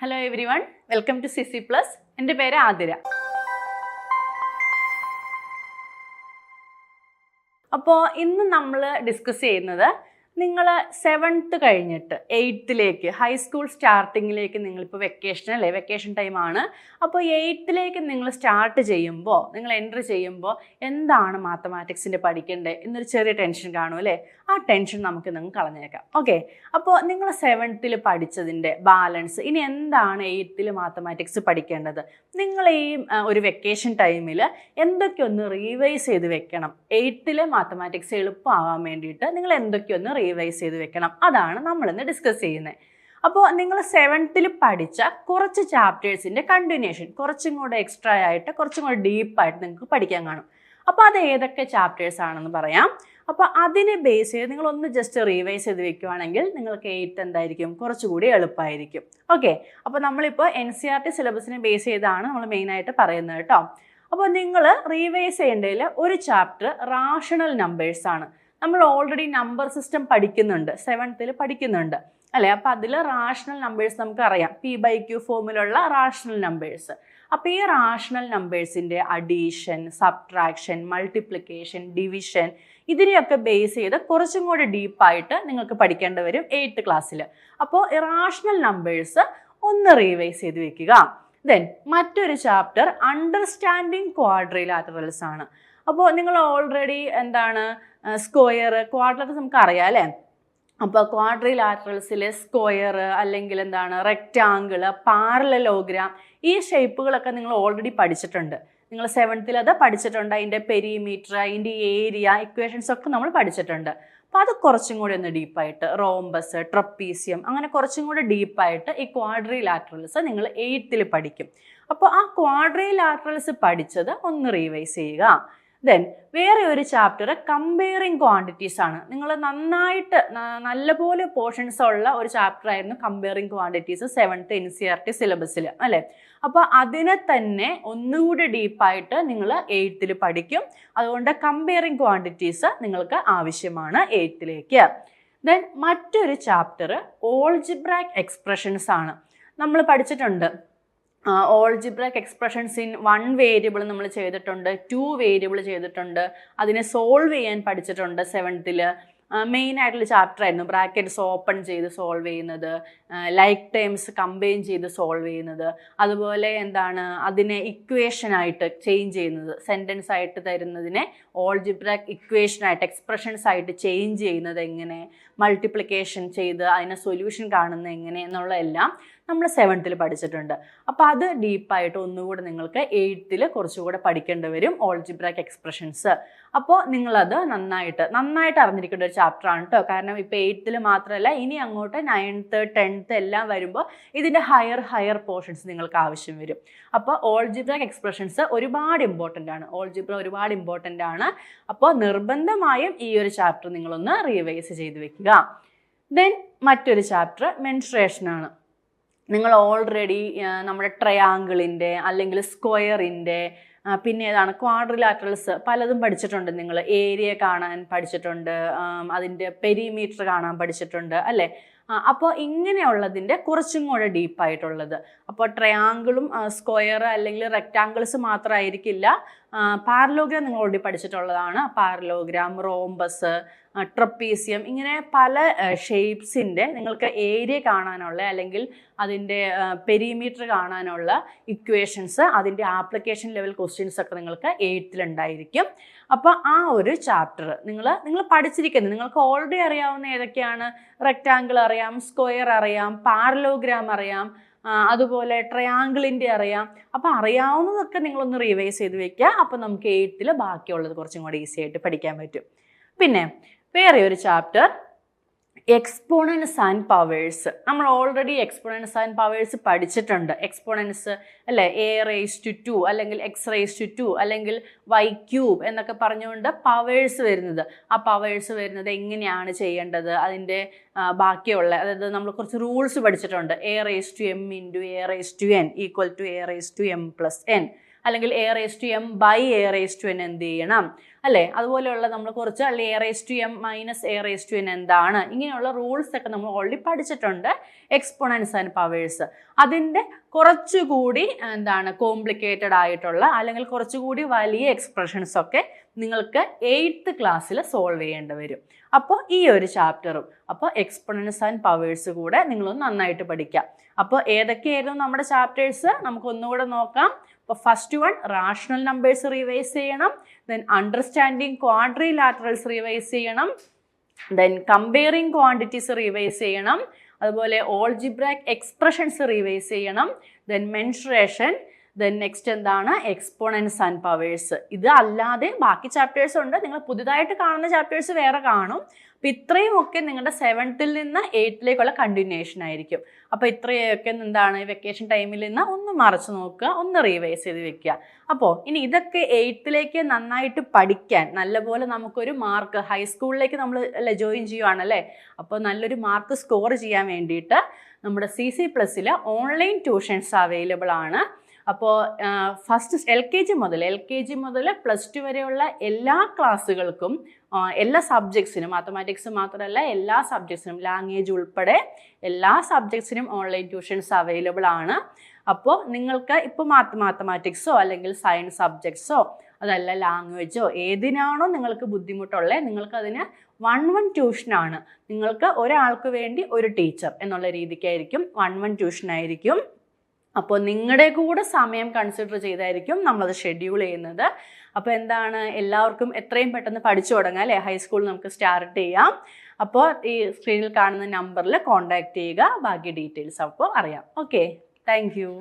Hello everyone, welcome to CC plus. എൻ്റെ പേര് ആതിര. അപ്പോൾ ഇന്ന് നമ്മൾ ഡിസ്കസ് ചെയ്യുന്നത് നിങ്ങൾ 7th കഴിഞ്ഞിട്ട് 8th ഹൈസ്കൂൾ സ്റ്റാർട്ടിങ്ങിലേക്ക് നിങ്ങളിപ്പോൾ വെക്കേഷൻ ടൈമാണ്. അപ്പോൾ 8th നിങ്ങൾ സ്റ്റാർട്ട് ചെയ്യുമ്പോൾ, നിങ്ങൾ എൻട്രി ചെയ്യുമ്പോൾ എന്താണ് മാത്തമാറ്റിക്സിൻ്റെ പഠിക്കേണ്ടത് എന്നൊരു ചെറിയ ടെൻഷൻ കാണും അല്ലേ? ആ ടെൻഷൻ നമുക്ക് നിങ്ങൾ കളഞ്ഞേക്കാം. ഓക്കെ, അപ്പോൾ നിങ്ങൾ 7th പഠിച്ചതിൻ്റെ ബാലൻസ് ഇനി എന്താണ് 8th മാത്തമാറ്റിക്സ് പഠിക്കേണ്ടത്? നിങ്ങൾ ഈ ഒരു വെക്കേഷൻ ടൈമിൽ എന്തൊക്കെയൊന്ന് റീവൈസ് ചെയ്ത് വെക്കണം? 8th മാത്തമാറ്റിക്സ് എളുപ്പമാകാൻ വേണ്ടിയിട്ട് നിങ്ങൾ എന്തൊക്കെയൊന്ന് റീവൈസ് ചെയ്ത് വെക്കണം? അതാണ് നമ്മളിന്ന് ഡിസ്കസ് ചെയ്യുന്നത്. അപ്പോൾ നിങ്ങൾ 7th പഠിച്ച കുറച്ച് ചാപ്റ്റേഴ്സിൻ്റെ കണ്ടിന്യൂഷൻ കുറച്ചും കൂടെ എക്സ്ട്രാ ആയിട്ട്, കുറച്ചും കൂടെ ഡീപ്പായിട്ട് നിങ്ങൾക്ക് പഠിക്കാൻ കാണും. അപ്പോൾ അത് ഏതൊക്കെ ചാപ്റ്റേഴ്സ് ആണെന്ന് പറയാം. അപ്പോൾ അതിനെ ബേസ് ചെയ്ത് നിങ്ങളൊന്ന് ജസ്റ്റ് റീവൈസ് ചെയ്ത് വെക്കുകയാണെങ്കിൽ നിങ്ങൾക്ക് 8th എന്തായിരിക്കും? കുറച്ചുകൂടി എളുപ്പമായിരിക്കും. ഓക്കെ, അപ്പോൾ നമ്മളിപ്പോൾ NCERT സിലബസിനെ ബേസ് ചെയ്താണ് നമ്മൾ മെയിനായിട്ട് പറയുന്നത് കേട്ടോ. അപ്പോൾ നിങ്ങൾ റീവൈസ് ചെയ്യേണ്ടതിൽ ഒരു ചാപ്റ്റർ റാഷണൽ നമ്പേഴ്സ് ആണ്. നമ്മൾ ഓൾറെഡി നമ്പർ സിസ്റ്റം പഠിക്കുന്നുണ്ട്, 7th പഠിക്കുന്നുണ്ട് അല്ലേ? അപ്പോൾ അതിൽ റാഷണൽ നമ്പേഴ്സ് നമുക്കറിയാം, P/Q ഫോമിലുള്ള റാഷണൽ നമ്പേഴ്സ്. അപ്പോൾ ഈ റാഷണൽ നമ്പേഴ്സിൻ്റെ അഡീഷൻ, സബ്ട്രാക്ഷൻ, മൾട്ടിപ്ലിക്കേഷൻ, ഡിവിഷൻ ഇതിനെയൊക്കെ ബേസ് ചെയ്ത് കുറച്ചും കൂടി ഡീപ്പായിട്ട് നിങ്ങൾക്ക് പഠിക്കേണ്ടി വരും 8th ക്ലാസ്സിൽ. അപ്പോൾ റാഷണൽ നമ്പേഴ്സ് ഒന്ന് റീവൈസ് ചെയ്ത് വെക്കുക. ദെൻ മറ്റൊരു ചാപ്റ്റർ അണ്ടർസ്റ്റാൻഡിങ് ക്വാഡ്രിലാറ്ററൽസ് ആണ്. അപ്പോൾ നിങ്ങൾ ഓൾറെഡി എന്താണ് സ്ക്വയർ, ക്വാഡ്രിലാറ്ററൽസ് നമുക്ക് അറിയാം അല്ലേ? അപ്പോൾ ക്വാഡ്രിലാറ്ററൽസിലെ സ്ക്വയർ അല്ലെങ്കിൽ എന്താണ് റെക്റ്റാങ്കിൾ, പാരലലോഗ്രാം, ഈ ഷേപ്പുകളൊക്കെ നിങ്ങൾ ഓൾറെഡി പഠിച്ചിട്ടുണ്ട്. നിങ്ങൾ 7th അത് പഠിച്ചിട്ടുണ്ട്. അതിൻ്റെ പെരിമീറ്റർ, അതിൻ്റെ ഏരിയ, ഇക്വേഷൻസ് ഒക്കെ നമ്മൾ പഠിച്ചിട്ടുണ്ട്. അപ്പോൾ അത് കുറച്ചും കൂടി ഒന്ന് ഡീപ്പായിട്ട് റോംബസ്, ട്രപ്പീസിയം അങ്ങനെ കുറച്ചും കൂടി ഡീപ്പായിട്ട് ഈ ക്വാഡ്രിലാറ്ററൽസ് നിങ്ങൾ 8th പഠിക്കും. അപ്പോൾ ആ ക്വാഡ്രിലാറ്ററൽസ് പഠിച്ചത് ഒന്ന് റീവൈസ് ചെയ്യുക. ദെൻ വേറെ ഒരു ചാപ്റ്റർ കമ്പയറിങ് ക്വാണ്ടിറ്റീസ് ആണ്. നിങ്ങൾ നന്നായിട്ട് നല്ലപോലെ പോർഷൻസ് ഉള്ള ഒരു ചാപ്റ്റർ ആയിരുന്നു കമ്പയറിങ് ക്വാണ്ടിറ്റീസ് 7th NCERT സിലബസിൽ അല്ലേ? അപ്പോൾ അതിനെ തന്നെ ഒന്നുകൂടി ഡീപ്പായിട്ട് നിങ്ങൾ 8th പഠിക്കും. അതുകൊണ്ട് കമ്പയറിങ് ക്വാണ്ടിറ്റീസ് നിങ്ങൾക്ക് ആവശ്യമാണ് 8th. ദെൻ മറ്റൊരു ചാപ്റ്റർ ഓൾജിബ്രാക് എക്സ്പ്രഷൻസ് ആണ്. നമ്മൾ പഠിച്ചിട്ടുണ്ട് ഓൾജിബ്രാക് എക്സ്പ്രഷൻസ് ഇൻ 1 വേരിയബിൾ നമ്മൾ ചെയ്തിട്ടുണ്ട്, 2 വേരിയബിൾ ചെയ്തിട്ടുണ്ട്. അതിനെ സോൾവ് ചെയ്യാൻ പഠിച്ചിട്ടുണ്ട് 7th. മെയിൻ ആയിട്ടുള്ള ചാപ്റ്റർ ആയിരുന്നു ബ്രാക്കറ്റ്സ് ഓപ്പൺ ചെയ്ത് സോൾവ് ചെയ്യുന്നത്, ലൈക്ക് ടേംസ് കമ്പൈൻ ചെയ്ത് സോൾവ് ചെയ്യുന്നത്, അതുപോലെ എന്താണ് അതിനെ ഇക്വേഷനായിട്ട് ചേഞ്ച് ചെയ്യുന്നത്, സെൻറ്റൻസ് ആയിട്ട് തരുന്നതിനെ ഓൾജിബ്രാക് ഇക്വേഷനായിട്ട് എക്സ്പ്രഷൻസ് ആയിട്ട് ചേഞ്ച് ചെയ്യുന്നത് എങ്ങനെ, മൾട്ടിപ്ലിക്കേഷൻ ചെയ്ത് അതിനെ സൊല്യൂഷൻ കാണുന്നത് എങ്ങനെ എന്നുള്ള എല്ലാം നമ്മൾ 7th പഠിച്ചിട്ടുണ്ട്. അപ്പോൾ അത് ഡീപ്പായിട്ട് ഒന്നുകൂടെ നിങ്ങൾക്ക് 8th കുറച്ചുകൂടെ പഠിക്കേണ്ടി വരും ഓൾജിബ്രാക് എക്സ്പ്രഷൻസ്. അപ്പോൾ നിങ്ങളത് നന്നായിട്ട് അറിഞ്ഞിരിക്കേണ്ട ഒരു ചാപ്റ്റർ ആണ് കേട്ടോ. കാരണം ഇപ്പോൾ 8th മാത്രമല്ല, ഇനി അങ്ങോട്ട് 9th 10th എല്ലാം വരുമ്പോൾ ഇതിൻ്റെ ഹയർ പോർഷൻസ് നിങ്ങൾക്ക് ആവശ്യം വരും. അപ്പോൾ ഓൾജിബ്രാക് എക്സ്പ്രഷൻസ് ഒരുപാട് ഇമ്പോർട്ടൻ്റ് ആണ്. അപ്പോൾ നിർബന്ധമായും ഈ ഒരു ചാപ്റ്റർ നിങ്ങളൊന്ന് റീവൈസ് ചെയ്ത് വെക്കുക. ദെൻ മറ്റൊരു ചാപ്റ്റർ മെൻസ്ട്രേഷൻ ആണ്. നിങ്ങൾ ഓൾറെഡി നമ്മുടെ ട്രയാങ്കിളിൻ്റെ അല്ലെങ്കിൽ സ്ക്വയറിൻ്റെ പിന്നെ ഏതാണ് ക്വാഡ്രിലാറ്ററൽസ് പലതും പഠിച്ചിട്ടുണ്ട്. നിങ്ങൾ ഏരിയ കാണാൻ പഠിച്ചിട്ടുണ്ട്, അതിൻ്റെ പെരിമീറ്റർ കാണാൻ പഠിച്ചിട്ടുണ്ട് അല്ലേ? അപ്പോൾ ഇങ്ങനെയുള്ളതിൻ്റെ കുറച്ചും കൂടെ ഡീപ്പായിട്ടുള്ളത്. അപ്പോൾ ട്രയാങ്കിളും സ്ക്വയർ അല്ലെങ്കിൽ റെക്റ്റാങ്കിൾസ് മാത്രമായിരിക്കില്ല, പാരലോഗ്രാം നിങ്ങൾ ഓൾറെഡി പഠിച്ചിട്ടുള്ളതാണ്. പാരലോഗ്രാം, റോംബസ്, ട്രപ്പീസിയം ഇങ്ങനെ പല ഷേപ്സിൻ്റെ നിങ്ങൾക്ക് ഏരിയ കാണാനുള്ള അല്ലെങ്കിൽ അതിൻ്റെ പെരിമീറ്റർ കാണാനുള്ള ഇക്വേഷൻസ്, അതിൻ്റെ ആപ്ലിക്കേഷൻ ലെവൽ ക്വസ്റ്റ്യൻസ് ഒക്കെ നിങ്ങൾക്ക് 8th ഉണ്ടായിരിക്കും. അപ്പോൾ ആ ഒരു ചാപ്റ്റർ നിങ്ങൾ പഠിച്ചിരിക്കുന്നത്, നിങ്ങൾക്ക് ഓൾറെഡി അറിയാവുന്ന ഏതൊക്കെയാണ്? റെക്റ്റാങ്കിൾ അറിയാം, സ്ക്വയർ അറിയാം, പാരലോഗ്രാം അറിയാം, അതുപോലെ ട്രയാങ്കിളിൻ്റെ അറിയാം. അപ്പോൾ അറിയാവുന്നതൊക്കെ നിങ്ങളൊന്ന് റിവൈസ് ചെയ്ത് വെക്കുക. അപ്പോൾ നമുക്ക് 8th ബാക്കിയുള്ളത് കുറച്ചും കൂടി ഈസി ആയിട്ട് പഠിക്കാൻ പറ്റും. പിന്നെ വേറെ ഒരു ചാപ്റ്റർ എക്സ്പോണൻസ് ആൻഡ് പവേഴ്സ്. നമ്മൾ ഓൾറെഡി എക്സ്പോണൻസ് ആൻഡ് പവേഴ്സ് പഠിച്ചിട്ടുണ്ട്. എക്സ്പോണൻസ് അല്ലേ, a⁻² അല്ലെങ്കിൽ x⁻² അല്ലെങ്കിൽ y³ എന്നൊക്കെ പറഞ്ഞുകൊണ്ട് പവേഴ്സ് വരുന്നത്. ആ പവേഴ്സ് വരുന്നത് എങ്ങനെയാണ് ചെയ്യേണ്ടത്, അതിൻ്റെ ബാക്കിയുള്ള, അതായത് നമ്മൾ കുറച്ച് റൂൾസ് പഠിച്ചിട്ടുണ്ട്. a⁻m × a⁻n = a⁻m + n. അല്ലെങ്കിൽ a/m/a/n എന്ത് ചെയ്യണം അല്ലേ, അതുപോലെയുള്ള നമ്മൾ കുറച്ച് a/m-a/n എന്താണ്, ഇങ്ങനെയുള്ള റൂൾസ് ഒക്കെ നമ്മൾ ഓൾറെഡി പഠിച്ചിട്ടുണ്ട് എക്സ്പോണൻസ് ആൻഡ് പവേഴ്സ്. അതിൻ്റെ കുറച്ചുകൂടി കോംപ്ലിക്കേറ്റഡ് ആയിട്ടുള്ള അല്ലെങ്കിൽ കുറച്ചുകൂടി വലിയ എക്സ്പ്രഷൻസ് ഒക്കെ നിങ്ങൾക്ക് 8th ക്ലാസ്സിൽ സോൾവ് ചെയ്യേണ്ടി വരും. അപ്പോൾ ഈ ഒരു ചാപ്റ്ററും അപ്പോൾ എക്സ്പോണൻസ് ആൻഡ് പവേഴ്സ് കൂടെ നിങ്ങളൊന്ന് നന്നായിട്ട് പഠിക്കാം. അപ്പോൾ ഏതൊക്കെയായിരുന്നു നമ്മുടെ ചാപ്റ്റേഴ്സ് നമുക്ക് ഒന്നുകൂടെ നോക്കാം. അപ്പോൾ first one rational numbers revise ചെയ്യണം, ദെൻ അണ്ടർസ്റ്റാൻഡിങ് ക്വാഡ്രിലാറ്ററൽസ് റിവൈസ് ചെയ്യണം, ദെൻ കമ്പയറിങ് ക്വാണ്ടിറ്റീസ് റിവൈസ് ചെയ്യണം, അതുപോലെ ഓൾജിബ്രാക് എക്സ്പ്രഷൻസ് റിവൈസ് ചെയ്യണം, ദെൻ മെൻസുറേഷൻ, ദെൻ നെക്സ്റ്റ് എന്താണ് എക്സ്പോണൻസ് ആൻഡ് പവേഴ്സ്. ഇത് അല്ലാതെ ബാക്കി ചാപ്റ്റേഴ്സ് ഉണ്ട്, നിങ്ങൾ പുതുതായിട്ട് കാണുന്ന ചാപ്റ്റേഴ്സ് വേറെ കാണും. അപ്പം ഇത്രയും ഒക്കെ നിങ്ങളുടെ 7th നിന്ന് 8th കണ്ടിന്യൂഷൻ ആയിരിക്കും. അപ്പോൾ ഇത്രയൊക്കെ എന്താണ് വെക്കേഷൻ ടൈമിൽ നിന്ന് ഒന്ന് മറച്ചു നോക്കുക, ഒന്ന് റിവൈസ് ചെയ്ത് വെക്കുക. അപ്പോൾ ഇനി ഇതൊക്കെ 8th നന്നായിട്ട് പഠിക്കാൻ നല്ലപോലെ നമുക്കൊരു മാർക്ക് ഹൈസ്കൂളിലേക്ക് നമ്മൾ ജോയിൻ ചെയ്യുവാണല്ലേ, അപ്പോൾ നല്ലൊരു മാർക്ക് സ്കോർ ചെയ്യാൻ വേണ്ടിയിട്ട് നമ്മുടെ CC+ൽ ഓൺലൈൻ ട്യൂഷൻസ് അവൈലബിൾ ആണ്. അപ്പോൾ ഫസ്റ്റ് LKG മുതൽ +2 വരെയുള്ള എല്ലാ ക്ലാസ്സുകൾക്കും എല്ലാ സബ്ജക്ട്സിനും, മാത്തമാറ്റിക്സ് മാത്രമല്ല എല്ലാ സബ്ജക്ട്സിനും, ലാംഗ്വേജ് ഉൾപ്പെടെ എല്ലാ സബ്ജക്ട്സിനും ഓൺലൈൻ ട്യൂഷൻസ് അവൈലബിൾ ആണ്. അപ്പോൾ നിങ്ങൾക്ക് ഇപ്പോൾ മാത്തമാറ്റിക്സോ അല്ലെങ്കിൽ സയൻസ് സബ്ജക്ട്സോ അതല്ല ലാംഗ്വേജോ ഏതിനാണോ നിങ്ങൾക്ക് ബുദ്ധിമുട്ടുള്ളത്, നിങ്ങൾക്കതിന് 1-1 ട്യൂഷനാണ്. നിങ്ങൾക്ക് ഒരാൾക്ക് വേണ്ടി ഒരു ടീച്ചർ എന്നുള്ള രീതിക്കായിരിക്കും 1-1 ട്യൂഷനായിരിക്കും. അപ്പോൾ നിങ്ങളുടെ കൂടെ സമയം കൺസിഡർ ചെയ്തായിരിക്കും നമ്മളത് ഷെഡ്യൂൾ ചെയ്യുന്നത്. അപ്പോൾ എന്താണ് എല്ലാവർക്കും എത്രയും പെട്ടെന്ന് പഠിച്ചു തുടങ്ങാം അല്ലേ, ഹൈസ്കൂൾ നമുക്ക് സ്റ്റാർട്ട് ചെയ്യാം. അപ്പോൾ ഈ സ്ക്രീനിൽ കാണുന്ന നമ്പറിൽ കോൺടാക്റ്റ് ചെയ്യുക, ബാക്കി ഡീറ്റെയിൽസ് അപ്പോൾ അറിയാം. Okay, thank you.